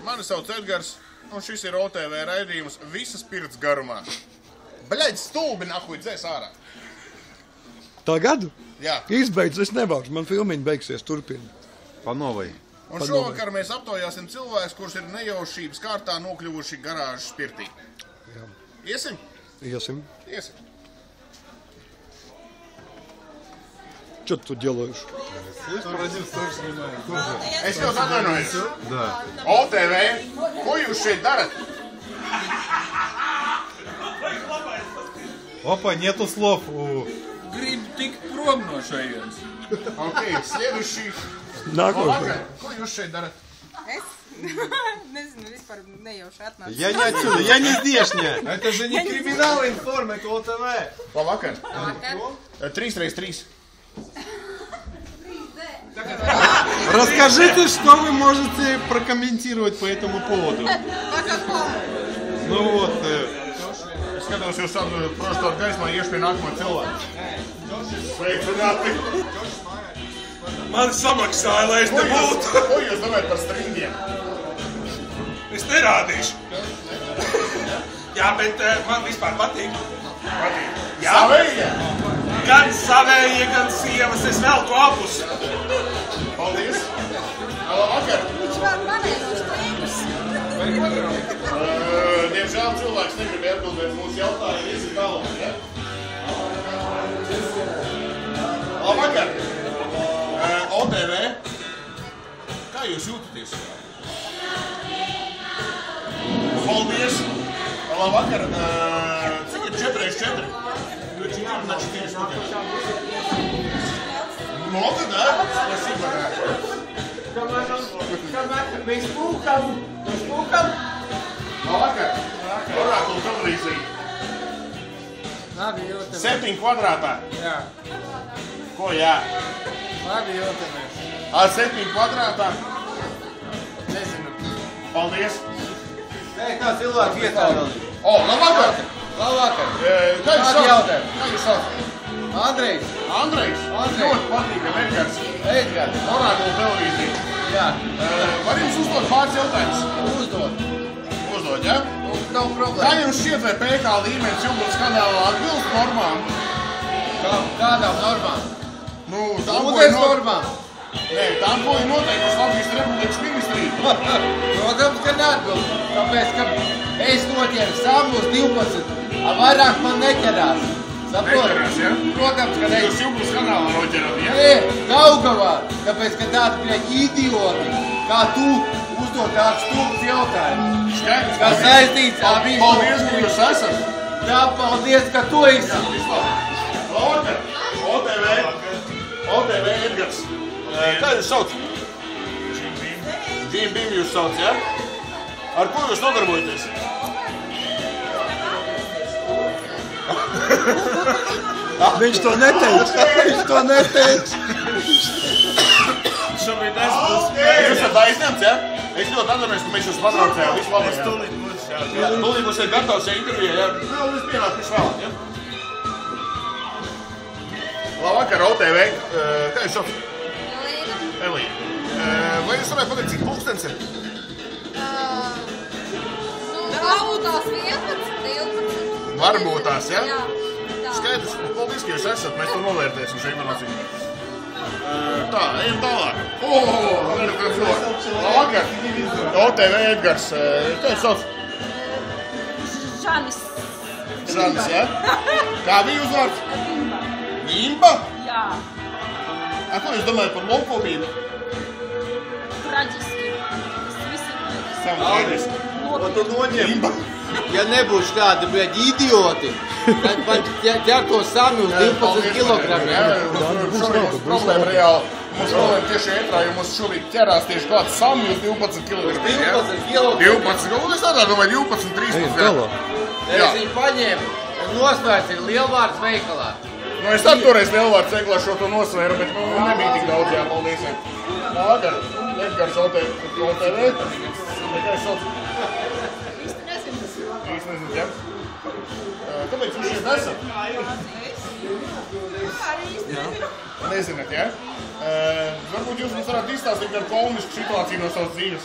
Mani sauc Edgars, un šis ir OTV raidījums visas pirts garumā. Bļaļ, stulbi nahuj, dzēs ārā. Tagad? Jā. Izbeidz, es nevaru, man filmiņi beigsies, turpina. Pa novai. Un šovakar mēs aptaujāsim cilvēkus, kurus ir nejaušības kārtā nokļuvuši garāžas pirtī. Jā. Iesim? Iesim. Iesim. Что ты тут делаешь? Es jūs atvainojos. Да. OTV, ko jūs šeit darat? Опа, нету слов. Gribu tikt prom no šajienes. Ok, следующий. Nākošais. Ko jūs šeit darat? Es nezinu, vispār nejauši atnācu. Я не отсюда, я не здешняя. Это же не криминал информ, это ОТВ. Labvakar. Vakar. 3x3. Расскажите, что вы можете прокомментировать по этому поводу. По какому? Ну вот, Es skatos jūs savu proštot gaismā, iešu pie nākamā cilvēka. Sveicināti. Man samaksāja, lai es te būtu. Ko jūs domājat par stringiem? Es nerādīšu. Jā, bet man vispār patīk. Patīk. Jā. Savējie? Gan savējie, gan sievas. Es velku abus. Paldies. Labvakar. Viņš vēl manēnos tēmas. Diemžēl cilvēks negribēja atbildēt mūsu jautājumu, iesim tālāk, ja? Labvakar. OTV. Kā jūs jūtaties? Paldies. Labvakar. Cik ir 4x4? 4x4 spakaļ. Много, да? Спасибо, да. Mēs pūkam. Labvakar. Orakula televīzija. Labi jūtamies. 7 kvadrātā. Jā, Ko jā? labi jūtamies. 7 kvadrātā. Nezinu. Paldies. Nē, kā cilvēki ietādali. Labvakar. Labvakar. Kā jūs Kādi sauc? jautājumi? Kā jūs sauc? Andrejs. Andrejs. Ļoti patīkam, Edgars. Edgars. Orakula televīzija. Jā, Var jums uzdot pāris jautājumus? uzdod. Uzdot, ja? Nav Kā problēma. jums šķiet, vai PK līmenis Jūglas kanālā atbilst normām? Kādām normām? Nu, tām, Ūdens normām. tām, ko ir noteikusi Latvijas Republikas ministrija. Protams, ka neatbilst. Tāpēc, ka es noķēru samus 12. Vairāk man neķerās. Saproti? Neķerās, ja? Protams, ka ne. Jūs Jūglas kanālā noķerat, ja? Nē, Daugavā. Tāpēc, ka tādi bļaļ idioti, kā tu, uzdod tāds stulbs jautājums. Skaidrs. Kas saistīts ar visu. Paldies, ka jūs esat. Jā, paldies, ka tu esi. Labvakar. OTV Edgars. Kā jūs sauc? Džim Bim jūs sauc, ja? Ar ko jūs nodarbojaties? Viņš to neteica. Viņš to neteica. Šobrīd es būs. Jūs esat aizņemts, ja? Es ļoti atceros, ka mēs jūs patraucējām. Visu labi, ja? Tūlīt būs, jā. Tūlīt būs gatavs intervijā, ja? Vēl es pienāku pēc vēlāk, ja? Labvakar, OTV. Kā jūs sauc? Elīna. Vai jūs varētu pateikt, cik pulkstens ir? Varbūt tās 11, 12. Varbūt tās, ja? Jā. Skaidrs, paldies, ka jūs esat, mēs to novērtēsim šo informāciju. Tā, ejam tālāk. Labvakar, OTV Edgars. Kā jūs sauc? Žanis. Žanis, ja? Kā bija uzvārds? Imba? Jā. Ko jūs domājat par lopkopību? Traģiski. Tas viss ir Traģiski. Un tu noņem. Imba. Ja nebūs tādi, bļaļ, idioti, tad man ķer to sami uz 12 kilogramiem. Mums problēma reāli. Mums problēma tieši ētrā, jo mums šobrīd ķerās tieši kāds sami uz 12 kilogramiem. 12 kilogramiem. 12, un es tādā domāju 12, 13. Galā. Jā. Es viņu paņēmu, nosvērts ir lielvārds veikalā. Nu, es tad toreiz lielvārds veiklā šo to nosvēru, bet nebija tik daudz, jā, paldies. Labvakar, Edgars OTV. Kā jūs sauc? Īsti nezinu, ja? Kāpēc jūs šeit esat? Nezināt, ja? Varbūt jūs mums varētu izstāstīt ar komisku situāciju no savas dzīves.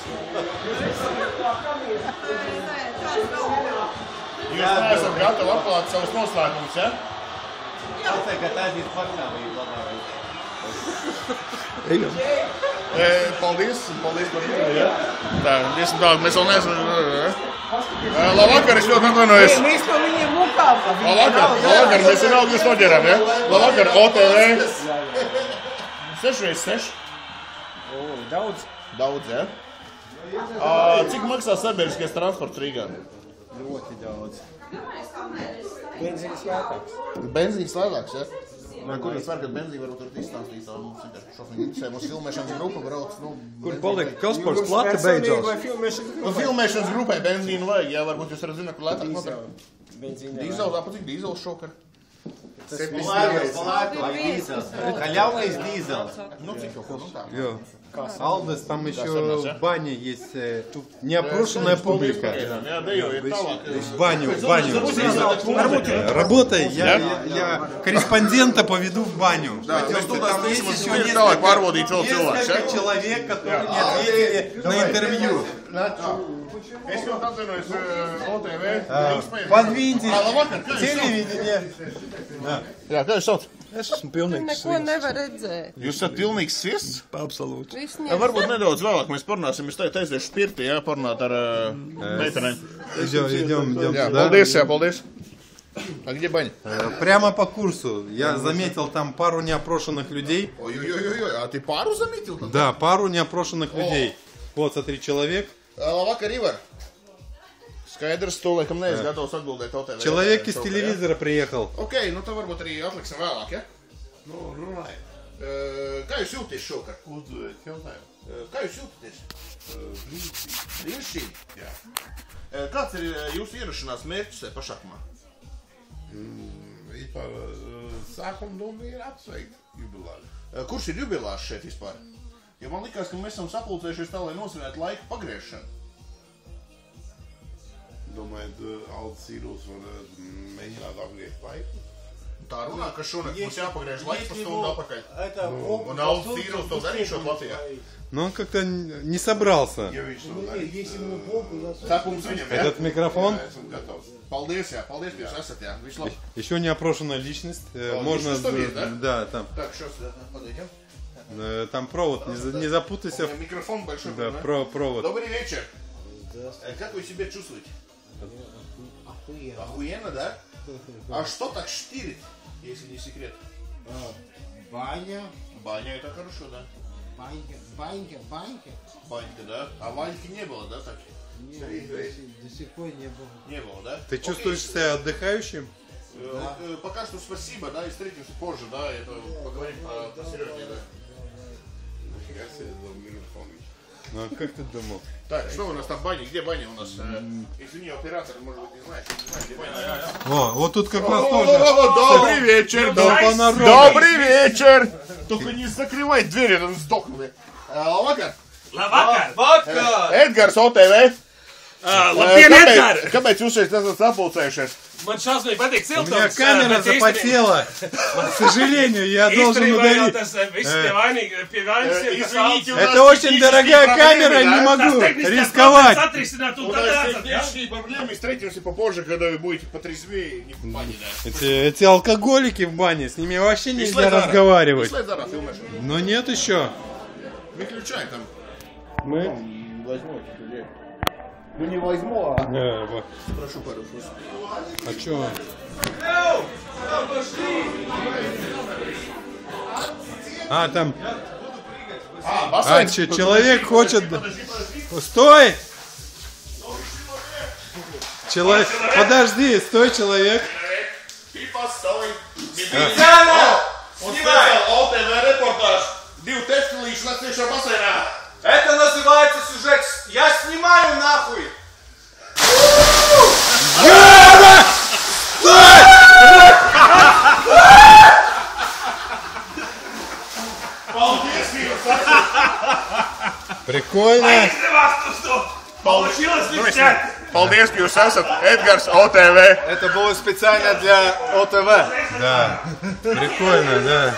Jūs neesat gatavi atklāt savus noslēgumus, ja? Tagad aiziet pašnāvību labāk. Paldies par to, ja? Tā, mēs vēl neesam... Labvakar, es ļoti atvainojos. Mēs pa viņiem mukām. Labvakar, mēs vienalga jūs noģerām, ja? Labvakar, OTV. 6x6. Daudz. Daudz, ja? Cik maksā sabiedriskais transports Rīgā? Ļoti daudz. Benzīns lētāks. Benzīns lētāks, ja? Kur es varu, ka benzīni varbūt varat izstāstīt, mums vienkārši šofiņi interesē, mums filmēšanas grupa brauc, Kur palika Kaspars plati beidzās? Filmēšanas grupai benzīnu vajag, ja varbūt jūs varat zināt, kur lētāk nopirkt. Dīzels, apatīgi dīzels šokar. Полаков, дизель. Халявный дизель. Nu, cik jau ko, nu tā. Алдес, там еще в бане есть неопрошенная публика. Jā, dejojiet tālāk. В баню. Работай, я корреспондента поведу в баню. Да, mēs tu tās nesim tālāk pārvodīt vēl cilvēks, ja? Человек, который не ответили на интервью. Es jau atvainojos OTV. Подвиньте Labvakar, kā jūs sauc? телевидение. Jā, kā jūs sauc? Es esmu pilnīgs Neko nevar redzēt. Jūs esat pilnīgs sviests? Absolūti. Viss Jā, varbūt nedaudz vēlāk mēs parunāsim. Es teicu, aiziešu spirti, jā, parunāt ar meitenēm. Идем, Jā, да? paldies, jā, paldies. А где баня? Прямо по курсу. Я заметил там пару неопрошенных людей. Ой-ой-ой, а ты пару заметил? Да, пару неопрошенных людей. Вот, смотри, человек. Labvakar, Ivar. Skaidrs, to laikam neesi gatavs atbildēt OTV. Человек из телевизора приехал. Ok, nu tad varbūt arī atliksim vēlāk, ja? Nu, runāj. Kā jūs jūties šokar? Uzdodiet jautājumu. Kā jūs jūtaties? Brīnišķīgi. Jā. Kāds ir jūsu ierašanās mērķis pašakumā? Vispār sākuma doma ir apsveikt jubilāru. Kurš ir jubilārs šeit vispār? Jo man likās, ka mēs esam sapulcējušies tā, lai nosvinētu laika pagriešanu. Domājot, Aldis Sīruls var mēģināt apgriezt laiku? Tā runā, ka šonakt mums jāpagriež laiks pa stundu apakaļ. Un Aldis Sīruls to darīšot Latvijā. Но он как-то не собрался. Ja viņš to darīs, Cepums viņam, ja? Этот микрофон. esmu gatavs. Paldies, jā, paldies, ka jūs esat, jā. Viss labi. Еще неопрошенная личность. Можно... личность там есть, да? Да, там. Так, что сюда подойдем? Там провод. Не запутайся. Микрофон большой. Да, да? провод. Добрый вечер. Как вы себя чувствуете? Охуенно, да? А что так штырит, если не секрет? Баня. Баня это хорошо, да? Банька. Банька, да? А Ваньки не было, да, так? Нет, до сих пор не было. Не было, да? Ты чувствуешь себя отдыхающим? Пока что спасибо, да, и встретимся позже, да, это поговорим про серьезнее, да. Нифига себе, Владимир Михайлович. Ну, а как ты думал? Так, что у нас там баня? Где баня у нас? Извини, оператор, может быть, не знает, где баня. О, вот тут как раз тоже. Добрый вечер, добрый вечер. Только не закрывай дверь, это сдохнули. Labvakar! Labvakar! Edgars OTV! Labdien, Edgar! Kāpēc jūs šeit esat sapulcējušies? Man šausmīgi patīk У siltums. меня камера запотела. К сожалению, я должен Īstenībā jau удалить. tas viss tie vainīgi pie vainas ir, kas Извините, у valsts. Это очень дорогая камера, я не Tās могу tehniskās рисковать. problēmas atrisināt un У tad нас redzat, ja? технические проблемы, встретимся попозже, когда вы будете потрезвее, не в бане, да. Эти алкоголики в бане, с ними вообще нельзя Пішли зараз. разговаривать. Пішли зараз, фільмеш. Но нет еще. Выключай там. Мы? Возьму этих людей. Ну не возьму, а прошу пару просто. А чё? А, там... А, человек хочет... Стой! Подожди, стой, человек. Ты постой. Специально! Снимай! ОТВ репортаж. 2 тефтилīši Latviešu basēnā. Это называется сюжет. Я снимаю нахуй! Прикольно. Aizdevās tu to! Получилось ли снять? Paldies, ka jūs esat Edgars OTV. Это было специально для ОТВ. Да. Прикольно, да.